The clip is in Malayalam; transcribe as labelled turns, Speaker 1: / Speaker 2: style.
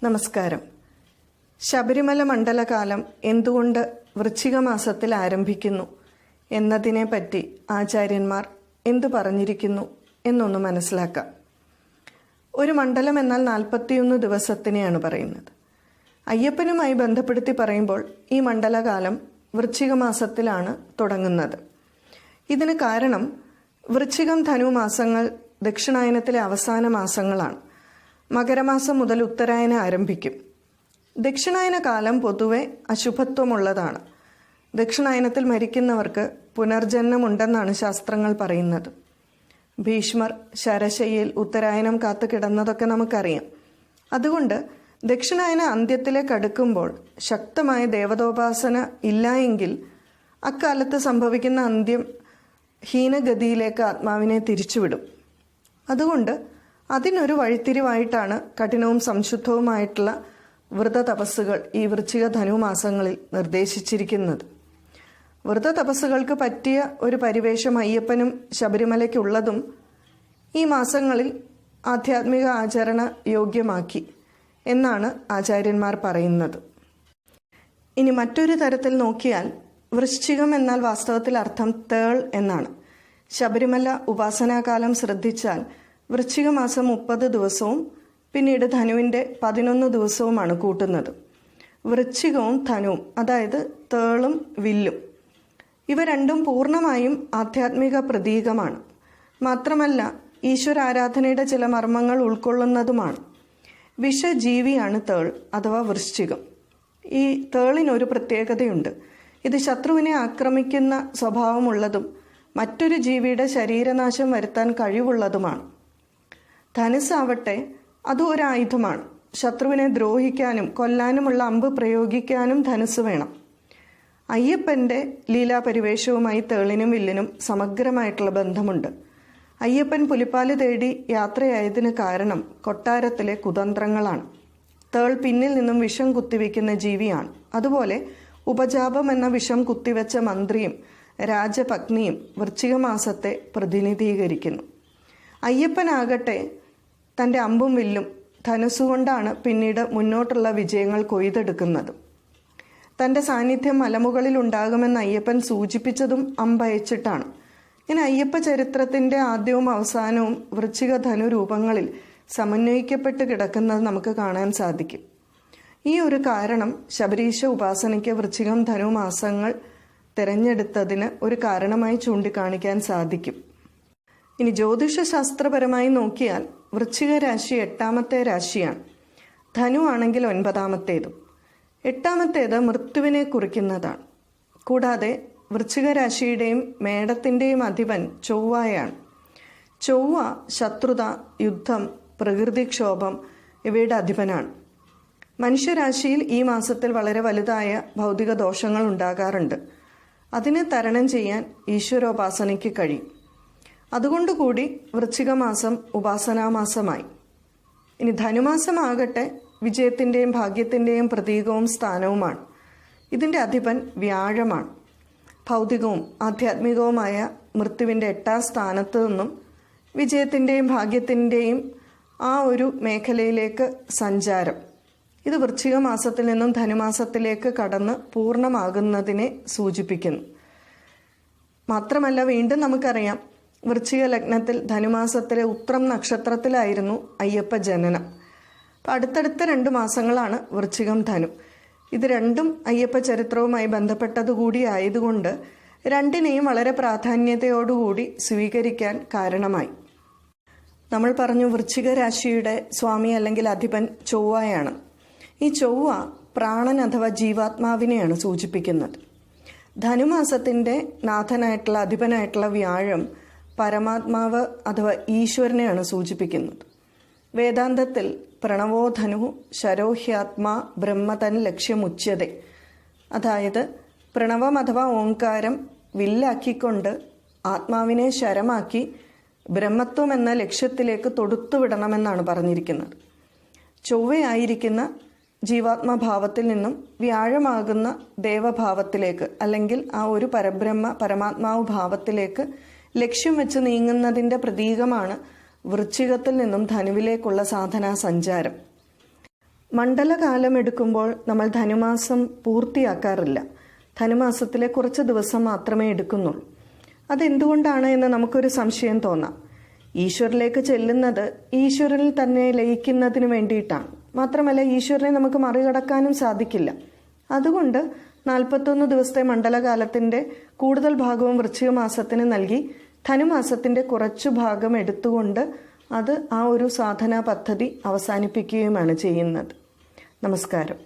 Speaker 1: നമസ്കാരം. ശബരിമല മണ്ഡലകാലം എന്തുകൊണ്ട് വൃശ്ചിക മാസത്തിൽ ആരംഭിക്കുന്നു എന്നതിനെപ്പറ്റി ആചാര്യന്മാർ എന്തു പറഞ്ഞിരിക്കുന്നു എന്നൊന്ന് മനസ്സിലാക്കാം. ഒരു മണ്ഡലം എന്നാൽ 41 ദിവസത്തിനെയാണ് പറയുന്നത്. അയ്യപ്പനുമായി ബന്ധപ്പെടുത്തി പറയുമ്പോൾ ഈ മണ്ഡലകാലം വൃശ്ചിക മാസത്തിലാണ് തുടങ്ങുന്നത്. ഇതിന് കാരണം വൃശ്ചികം ധനു മാസങ്ങൾ ദക്ഷിണായനത്തിലെ അവസാന മാസങ്ങളാണ്. മകരമാസം മുതൽ ഉത്തരായന ആരംഭിക്കും. ദക്ഷിണായന കാലം പൊതുവെ അശുഭത്വമുള്ളതാണ്. ദക്ഷിണായനത്തിൽ മരിക്കുന്നവർക്ക് പുനർജന്മമുണ്ടെന്നാണ് ശാസ്ത്രങ്ങൾ പറയുന്നത്. ഭീഷ്മർ ശരശയ്യയിൽ ഉത്തരായനം കാത്തു കിടന്നതൊക്കെ നമുക്കറിയാം. അതുകൊണ്ട് ദക്ഷിണായന അന്ത്യത്തിലേക്ക് അടുക്കുമ്പോൾ ശക്തമായ ദേവതോപാസന ഇല്ല എങ്കിൽ അക്കാലത്ത് സംഭവിക്കുന്ന അന്ത്യം ഹീനഗതിയിലേക്ക് ആത്മാവിനെ തിരിച്ചുവിടും. അതുകൊണ്ട് അതിനൊരു വഴിത്തിരിവായിട്ടാണ് കഠിനവും സംശുദ്ധവുമായിട്ടുള്ള വ്രത തപസ്സുകൾ ഈ വൃശ്ചിക ധനു മാസങ്ങളിൽ നിർദ്ദേശിച്ചിരിക്കുന്നത്. വ്രത തപസ്സുകൾക്ക് പറ്റിയ ഒരു പരിവേഷം അയ്യപ്പനും ശബരിമലയ്ക്കുള്ളതും ഈ മാസങ്ങളിൽ ആധ്യാത്മിക ആചരണ യോഗ്യമാക്കി എന്നാണ് ആചാര്യന്മാർ പറയുന്നത്. ഇനി മറ്റൊരു തരത്തിൽ നോക്കിയാൽ വൃശ്ചികം എന്നാൽ വാസ്തവത്തിൽ അർത്ഥം തേൾ എന്നാണ്. ശബരിമല ഉപാസനാകാലം ശ്രദ്ധിച്ചാൽ വൃശ്ചിക മാസം 30 ദിവസവും പിന്നീട് ധനുവിൻ്റെ 11 ദിവസവുമാണ് കൂട്ടുന്നത്. വൃശ്ചികവും ധനുവും, അതായത് തേളും വില്ലും, ഇവ രണ്ടും പൂർണ്ണമായും ആധ്യാത്മിക പ്രതീകമാണ്. മാത്രമല്ല ഈശ്വരാരാധനയുടെ ചില മർമ്മങ്ങൾ ഉൾക്കൊള്ളുന്നതുമാണ്. വിഷജീവിയാണ് തേൾ അഥവാ വൃശ്ചികം. ഈ തേളിനൊരു പ്രത്യേകതയുണ്ട്. ഇത് ശത്രുവിനെ ആക്രമിക്കുന്ന സ്വഭാവമുള്ളതും മറ്റൊരു ജീവിയുടെ ശരീരനാശം വരുത്താൻ കഴിവുള്ളതുമാണ്. ധനുസ്സാവട്ടെ അതും ഒരു ആയുധമാണ്. ശത്രുവിനെ ദ്രോഹിക്കാനും കൊല്ലാനുമുള്ള അമ്പ് പ്രയോഗിക്കാനും ധനുസ് വേണം. അയ്യപ്പൻ്റെ ലീലാപരിവേഷവുമായി തേളിനും വില്ലിനും സമഗ്രമായിട്ടുള്ള ബന്ധമുണ്ട്. അയ്യപ്പൻ പുലിപ്പാല് തേടി യാത്രയായതിന് കാരണം കൊട്ടാരത്തിലെ കുതന്ത്രങ്ങളാണ്. തേൾ പിന്നിൽ നിന്നും വിഷം കുത്തിവെക്കുന്ന ജീവിയാണ്. അതുപോലെ ഉപജാപം എന്ന വിഷം കുത്തിവെച്ച മന്ത്രിയും രാജപത്നിയും വൃശ്ചിക മാസത്തെ പ്രതിനിധീകരിക്കുന്നു. അയ്യപ്പനാകട്ടെ തൻ്റെ അമ്പും വില്ലും ധനുസ്സുകൊണ്ടാണ് പിന്നീട് മുന്നോട്ടുള്ള വിജയങ്ങൾ കൊയ്തെടുക്കുന്നത്. തൻ്റെ സാന്നിധ്യം മലമുകളിൽ ഉണ്ടാകുമെന്ന് അയ്യപ്പൻ സൂചിപ്പിച്ചതും അമ്പയച്ചിട്ടാണ്. ഇങ്ങനെ അയ്യപ്പ ചരിത്രത്തിൻ്റെ ആദ്യവും അവസാനവും വൃശ്ചിക ധനു രൂപങ്ങളിൽ സമന്വയിക്കപ്പെട്ട് കിടക്കുന്നത് നമുക്ക് കാണാൻ സാധിക്കും. ഈ ഒരു കാരണം ശബരീശ ഉപാസനയ്ക്ക് വൃശ്ചികം ധനു മാസങ്ങൾ തിരഞ്ഞെടുത്തതിന് ഒരു കാരണമായി ചൂണ്ടിക്കാണിക്കാൻ സാധിക്കും. ഇനി ജ്യോതിഷശാസ്ത്രപരമായി നോക്കിയാൽ വൃശ്ചിക രാശി 8ാമത്തെ രാശിയാണ്. ധനു ആണെങ്കിൽ 9ാമത്തേതും. 8ാമത്തേത് മൃത്യുവിനെ കുറിക്കുന്നതാണ്. കൂടാതെ വൃശ്ചിക രാശിയുടെയും മേടത്തിൻ്റെയും അധിപൻ ചൊവ്വയാണ്. ചൊവ്വ ശത്രുത, യുദ്ധം, പ്രകൃതിക്ഷോഭം ഇവയുടെ അധിപനാണ്. മനുഷ്യരാശിയിൽ ഈ മാസത്തിൽ വളരെ വലുതായ ഭൗതിക ദോഷങ്ങൾ ഉണ്ടാകാറുണ്ട്. അതിനെ തരണം ചെയ്യാൻ ഈശ്വരോപാസനയ്ക്ക് കഴിയും. അതുകൊണ്ടുകൂടി വൃശ്ചിക മാസം ഉപാസനാമാസമായി. ഇനി ധനുമാസമാകട്ടെ വിജയത്തിൻ്റെയും ഭാഗ്യത്തിൻ്റെയും പ്രതീകവും സ്ഥാനവുമാണ്. ഇതിൻ്റെ അധിപൻ വ്യാഴമാണ്. ഭൗതികവും ആധ്യാത്മികവുമായ മൃത്യുവിൻ്റെ 8ാം സ്ഥാനത്ത് നിന്നും വിജയത്തിൻ്റെയും ഭാഗ്യത്തിൻ്റെയും ആ ഒരു മേഖലയിലേക്ക് സഞ്ചാരം. ഇത് വൃശ്ചിക മാസത്തിൽ നിന്നും ധനുമാസത്തിലേക്ക് കടന്ന് പൂർണ്ണമാകുന്നതിനെ സൂചിപ്പിക്കുന്നു. മാത്രമല്ല വീണ്ടും നമുക്കറിയാം, വൃശ്ചിക ലഗ്നത്തിൽ ധനുമാസത്തിലെ ഉത്രം നക്ഷത്രത്തിലായിരുന്നു അയ്യപ്പ ജനനം. അപ്പം അടുത്തടുത്ത 2 മാസങ്ങളാണ് വൃശ്ചികം ധനു. ഇത് രണ്ടും അയ്യപ്പ ചരിത്രവുമായി ബന്ധപ്പെട്ടതുകൂടി ആയതുകൊണ്ട് രണ്ടിനെയും വളരെ പ്രാധാന്യതയോടുകൂടി സ്വീകരിക്കാൻ കാരണമായി. നമ്മൾ പറഞ്ഞു വൃശ്ചിക രാശിയുടെ സ്വാമി അല്ലെങ്കിൽ അധിപൻ ചൊവ്വയാണ്. ഈ ചൊവ്വ പ്രാണൻ അഥവാ ജീവാത്മാവിനെയാണ് സൂചിപ്പിക്കുന്നത്. ധനുമാസത്തിൻ്റെ നാഥനായിട്ടുള്ള അധിപനായിട്ടുള്ള വ്യാഴം പരമാത്മാവ് അഥവാ ഈശ്വരനെയാണ് സൂചിപ്പിക്കുന്നത്. വേദാന്തത്തിൽ പ്രണവോ ധനു ശരോഹ്യാത്മാ ബ്രഹ്മതൻ ലക്ഷ്യമുച്യതേ, അതായത് പ്രണവം അഥവാ ഓംകാരം വില്ലാക്കിക്കൊണ്ട് ആത്മാവിനെ ശരമാക്കി ബ്രഹ്മത്വം എന്ന ലക്ഷ്യത്തിലേക്ക് തൊടുത്തുവിടണമെന്നാണ് പറഞ്ഞിരിക്കുന്നത്. ചൊവ്വയായിരിക്കുന്ന ജീവാത്മഭാവത്തിൽ നിന്നും വ്യാഴമാകുന്ന ദേവഭാവത്തിലേക്ക് അല്ലെങ്കിൽ ആ ഒരു പരമാത്മാവ് ഭാവത്തിലേക്ക് ലക്ഷ്യം വെച്ച് നീങ്ങുന്നതിൻ്റെ പ്രതീകമാണ് വൃശ്ചികത്തിൽ നിന്നും ധനുവിലേക്കുള്ള സാധനാ സഞ്ചാരം. മണ്ഡലകാലം എടുക്കുമ്പോൾ നമ്മൾ ധനുമാസം പൂർത്തിയാക്കാറില്ല. ധനുമാസത്തിലെ കുറച്ച് ദിവസം മാത്രമേ എടുക്കുന്നുള്ളൂ. അതെന്തുകൊണ്ടാണ് എന്ന് നമുക്കൊരു സംശയം തോന്നാം. ഈശ്വരിലേക്ക് ചെല്ലുന്നത് ഈശ്വരനിൽ തന്നെ ലയിക്കുന്നതിന് വേണ്ടിയിട്ടാണ്. മാത്രമല്ല, ഈശ്വരനെ നമുക്ക് മറികടക്കാനും സാധിക്കില്ല. അതുകൊണ്ട് 41 ദിവസത്തെ മണ്ഡലകാലത്തിൻ്റെ കൂടുതൽ ഭാഗവും വൃശ്ചിക മാസത്തിന് നൽകി ധനുമാസത്തിൻ്റെ കുറച്ചു ഭാഗം എടുത്തുകൊണ്ട് അത് ആ ഒരു സാധനാ പദ്ധതി അവസാനിപ്പിക്കുകയുമാണ് ചെയ്യുന്നത്. നമസ്കാരം.